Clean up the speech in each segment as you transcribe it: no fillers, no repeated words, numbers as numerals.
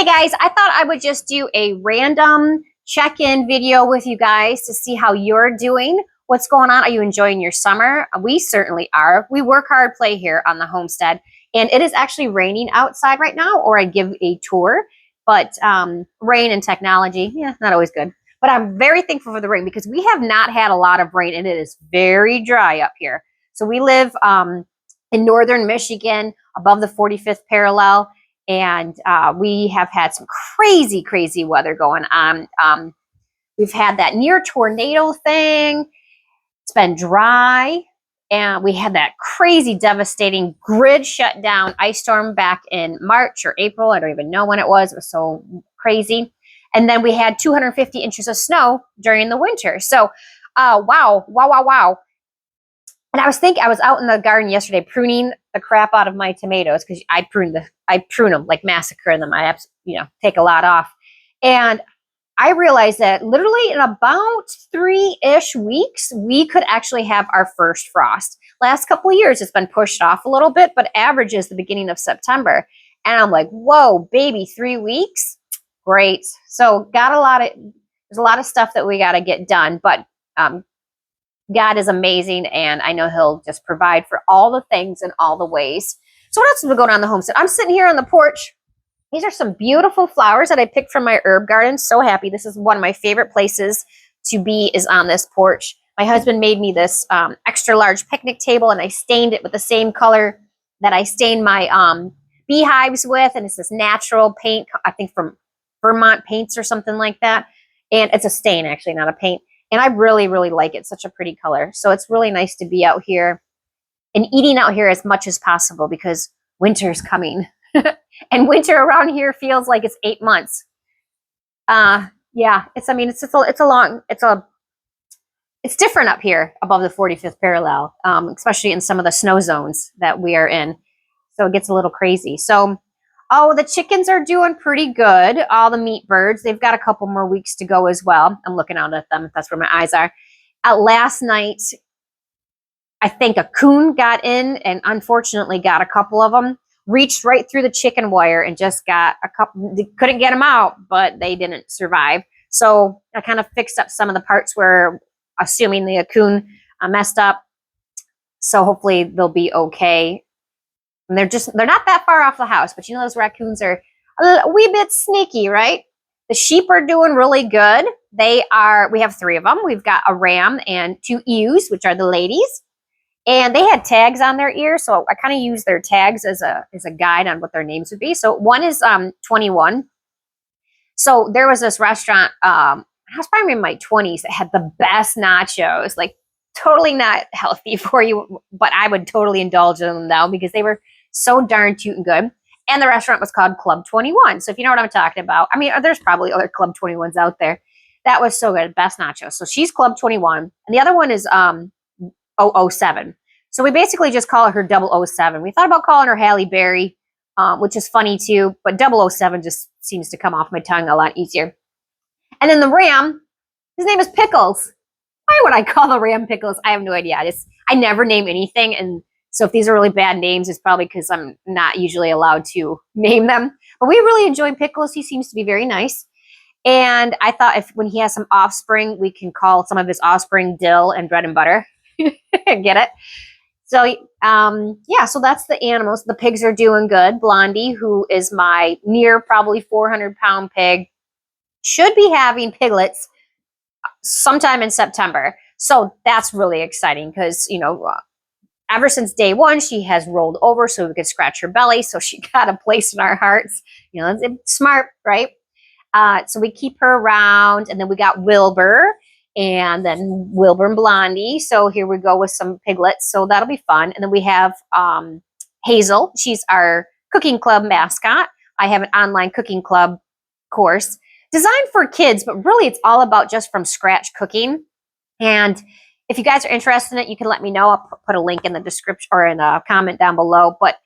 Hey guys, I thought I would just do a random check-in video with you guys to see how you're doing. What's going on? Are you enjoying your summer? We certainly are. We work hard, play here on the homestead, and it is actually raining outside right now, or I'd give a tour, but rain and technology, yeah, not always good. But I'm very thankful for the rain because we have not had a lot of rain, and it is very dry up here. So we live in northern Michigan above the 45th parallel. And we have had some crazy weather going on. We've had that near tornado thing. It's been dry. And we had that crazy, devastating grid shutdown ice storm back in March or April. I don't even know when it was. It was so crazy. And then we had 250 inches of snow during the winter. So, wow. And I was out in the garden yesterday pruning the crap out of my tomatoes because I prune them, like massacre them. I take a lot off. And I realized that literally in about 3-ish weeks, we could actually have our first frost. Last couple of years, it's been pushed off a little bit, but average is the beginning of September. And I'm like, whoa, baby, 3 weeks? Great. So there's a lot of stuff that we got to get done, but God is amazing, and I know he'll just provide for all the things in all the ways. So what else is going on in the homestead? I'm sitting here on the porch. These are some beautiful flowers that I picked from my herb garden. So happy. This is one of my favorite places to be, is on this porch. My husband made me this extra large picnic table, and I stained it with the same color that I stained my beehives with, and it's this natural paint, I think from Vermont Paints or something like that. And it's a stain, actually, not a paint. And I really like it. It's such a pretty color. So it's really nice to be out here and eating out here as much as possible because winter's coming. And winter around here feels like it's 8 months. Yeah, it's different up here above the 45th parallel, especially in some of the snow zones that we are in. So it gets a little crazy. So, the chickens are doing pretty good. All the meat birds, they've got a couple more weeks to go as well. I'm looking out at them. That's where my eyes are. Last night, I think a coon got in and unfortunately got a couple of them. Reached right through the chicken wire and just got a couple. They couldn't get them out, but they didn't survive. So I kind of fixed up some of the parts where, assuming the coon messed up. So hopefully they'll be okay. And they're not that far off the house, but you know those raccoons are a wee bit sneaky, right? The sheep are doing really good. We have 3 of them. We've got a ram and 2 ewes, which are the ladies. And they had tags on their ears, so I kind of use their tags as a guide on what their names would be. So one is 21. So there was this restaurant, I was probably in my 20s, that had the best nachos, like totally not healthy for you, but I would totally indulge in them now because they were so darn cute and good. And the restaurant was called Club 21. So if you know what I'm talking about, I mean, there's probably other Club 21s out there. That was so good. Best nachos. So she's Club 21. And the other one is 007. So we basically just call her 007. We thought about calling her Halle Berry, which is funny too, but 007 just seems to come off my tongue a lot easier. And then the ram, his name is Pickles. Why would I call the ram Pickles? I have no idea. I never name anything, and so if these are really bad names, it's probably because I'm not usually allowed to name them. But we really enjoy Pickles. He seems to be very nice. And I thought when he has some offspring, we can call some of his offspring Dill and Bread and Butter. Get it? So, so that's the animals. The pigs are doing good. Blondie, who is my near probably 400-pound pig, should be having piglets sometime in September. So that's really exciting because, ever since day one, she has rolled over so we could scratch her belly. So she got a place in our hearts. It's smart, right? So we keep her around. And then we got Wilbur and then Wilbur and Blondie. So here we go with some piglets. So that'll be fun. And then we have Hazel. She's our cooking club mascot. I have an online cooking club course designed for kids, but really it's all about just from scratch cooking. And if you guys are interested in it, you can let me know. I'll put a link in the description or in a comment down below. But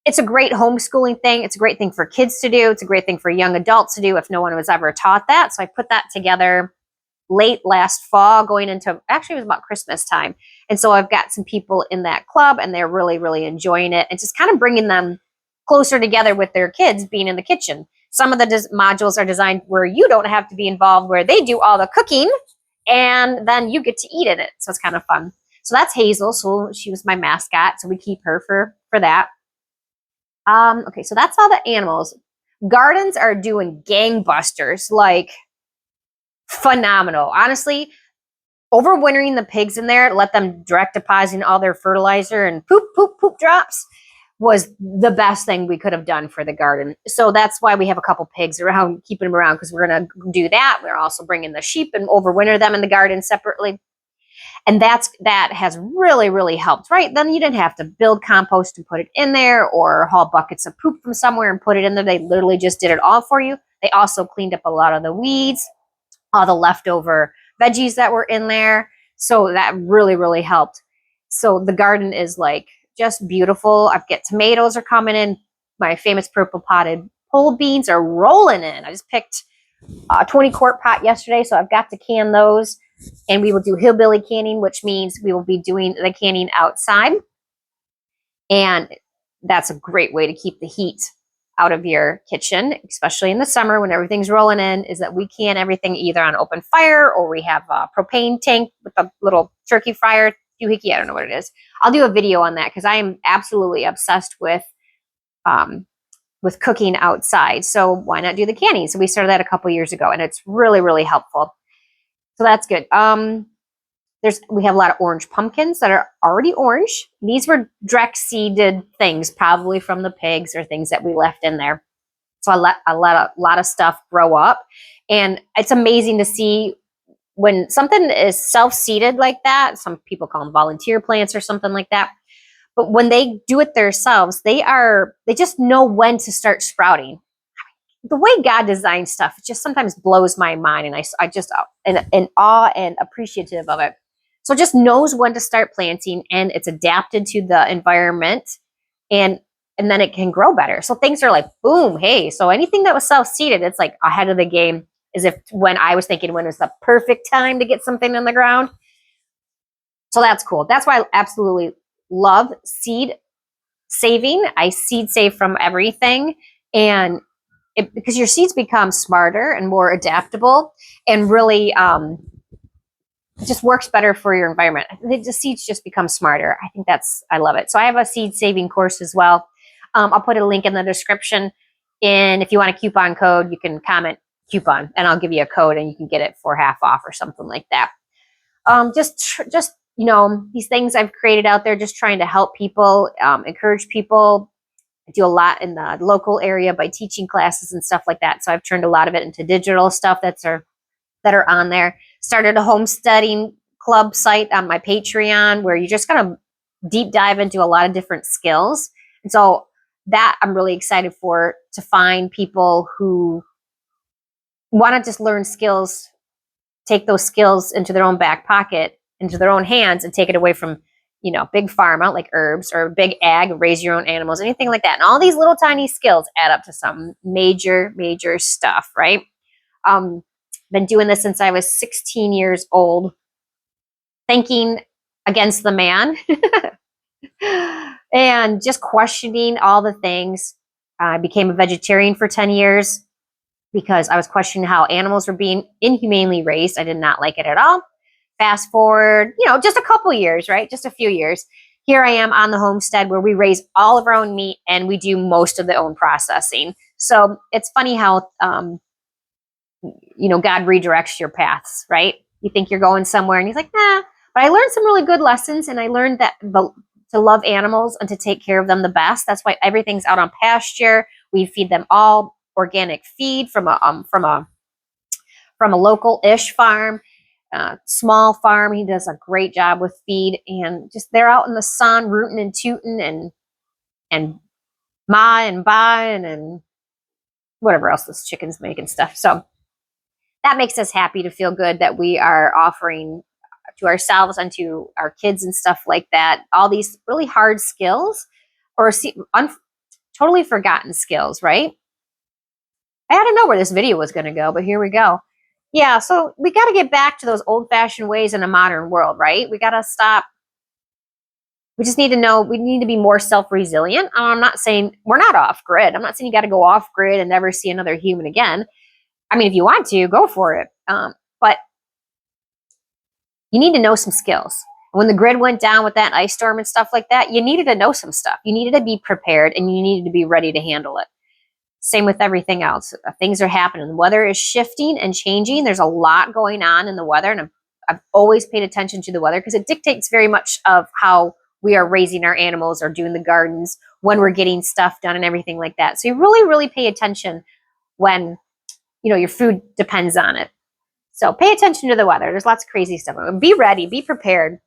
it's a great homeschooling thing. It's a great thing for kids to do. It's a great thing for young adults to do if no one was ever taught that. So I put that together late last fall, going into, actually it was about Christmas time. And so I've got some people in that club and they're really enjoying it and just kind of bringing them closer together with their kids being in the kitchen. Some of the modules are designed where you don't have to be involved, where they do all the cooking and then you get to eat in it. So it's kind of fun. So that's Hazel. So she was my mascot. So we keep her for that. Okay, so that's all the animals. Gardens are doing gangbusters, like phenomenal. Honestly, overwintering the pigs in there, let them direct depositing all their fertilizer and poop drops was the best thing we could have done for the garden. So that's why we have a couple pigs around, keeping them around, because we're going to do that. We're also bringing the sheep and overwinter them in the garden separately. And that has really, really helped, right? Then you didn't have to build compost and put it in there or haul buckets of poop from somewhere and put it in there. They literally just did it all for you. They also cleaned up a lot of the weeds, all the leftover veggies that were in there. So that really, really helped. So the garden is like just beautiful. I've got tomatoes are coming in. My famous purple potted pole beans are rolling in. I just picked a 20-quart pot yesterday, so I've got to can those. And we will do hillbilly canning, which means we will be doing the canning outside. And that's a great way to keep the heat out of your kitchen, especially in the summer when everything's rolling in, is that we can everything either on open fire or we have a propane tank with a little turkey fryer, doohickey, I don't know what it is. I'll do a video on that because I am absolutely obsessed with cooking outside. So why not do the canning? So we started that a couple years ago and it's really, really helpful. So that's good. We have a lot of orange pumpkins that are already orange. These were direct seeded things, probably from the pigs or things that we left in there. So I let a lot of stuff grow up. And it's amazing to see when something is self-seeded like that. Some people call them volunteer plants or something like that. But when they do it themselves, they just know when to start sprouting. The way God designed stuff, it just sometimes blows my mind, and I just in awe and appreciative of it. So it just knows when to start planting, and it's adapted to the environment, and then it can grow better. So things are like boom, hey. So anything that was self-seeded, it's like ahead of the game. As if when I was thinking when is the perfect time to get something in the ground. So that's cool. That's why I absolutely love seed saving. I seed save from everything, and because your seeds become smarter and more adaptable and really it just works better for your environment. The seeds just become smarter. I think I love it. So I have a seed saving course as well. I'll put a link in the description. And if you want a coupon code, you can comment coupon and I'll give you a code and you can get it for half off or something like that. Just these things I've created out there, just trying to help people, encourage people. I do a lot in the local area by teaching classes and stuff like that. So I've turned a lot of it into digital stuff that are on there. Started a homesteading club site on my Patreon where you're just going to deep dive into a lot of different skills. And so that I'm really excited to find people who want to just learn skills, take those skills into their own back pocket, into their own hands, and take it away from big pharma like herbs or big ag, raise your own animals, anything like that. And all these little tiny skills add up to some major, major stuff, right? Been doing this since I was 16 years old, thinking against the man and just questioning all the things. I became a vegetarian for 10 years because I was questioning how animals were being inhumanely raised. I did not like it at all. Fast forward, just a couple years, right? Just a few years. Here I am on the homestead where we raise all of our own meat and we do most of the own processing. So it's funny how, God redirects your paths, right? You think you're going somewhere and he's like, nah. But I learned some really good lessons, and I learned that to love animals and to take care of them the best. That's why everything's out on pasture. We feed them all organic feed from a local-ish farm. Small farm. He does a great job with feed, and just they're out in the sun rooting and tooting and ma and baaing and whatever else this chicken's making stuff. So that makes us happy to feel good that we are offering to ourselves and to our kids and stuff like that all these really hard skills or totally forgotten skills, right? I don't know where this video was going to go, but here we go. Yeah, so we got to get back to those old-fashioned ways in a modern world, right? We got to stop We just need to know, we need to be more self-resilient. I'm not saying we're not off grid. I'm not saying you got to go off grid and never see another human again. I mean, if you want to, go for it. But you need to know some skills. When the grid went down with that ice storm and stuff like that, you needed to know some stuff. You needed to be prepared and you needed to be ready to handle it. Same with everything else. Things are happening. The weather is shifting and changing. There's a lot going on in the weather, and I've always paid attention to the weather because it dictates very much of how we are raising our animals or doing the gardens, when we're getting stuff done and everything like that. So you really, really pay attention when, you know, your food depends on it. So pay attention to the weather. There's lots of crazy stuff. Be ready, be prepared.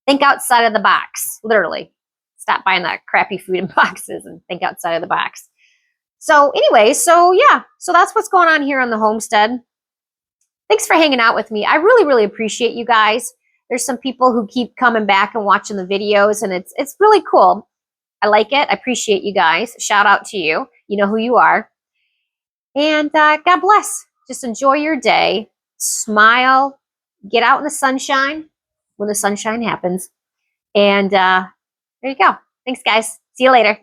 Think outside of the box, literally. Stop buying that crappy food in boxes and think outside of the box. So anyway, so yeah, so that's what's going on here on the homestead. Thanks for hanging out with me. I really, really appreciate you guys. There's some people who keep coming back and watching the videos, and it's really cool. I like it. I appreciate you guys. Shout out to you. You know who you are. And God bless. Just enjoy your day. Smile. Get out in the sunshine when the sunshine happens. And there you go. Thanks, guys. See you later.